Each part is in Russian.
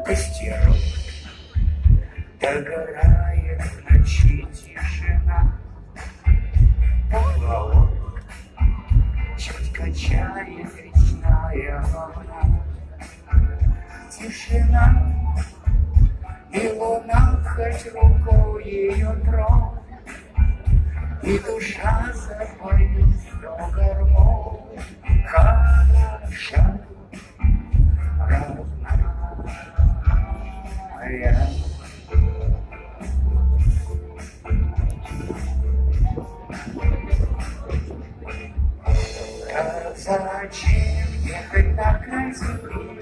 костерок, догорает в ночи тишина. Поплавок чуть качает речная волна. Тишина, и луна хоть рукой ее тронь, и душа запоет сто гармоний. Хороша, родная. Так зачем ехать на край земли,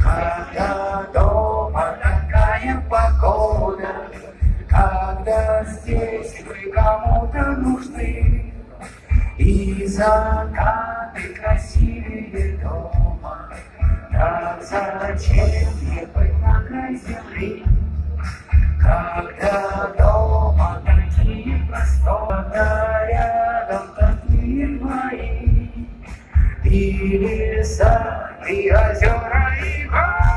когда дома такая погода, когда здесь вы кому-то нужны, и закаты красивее дома. Так зачем ехать на край земли, когда дома такие просторы, когда рядом такие мои, и леса, и озера, и гор.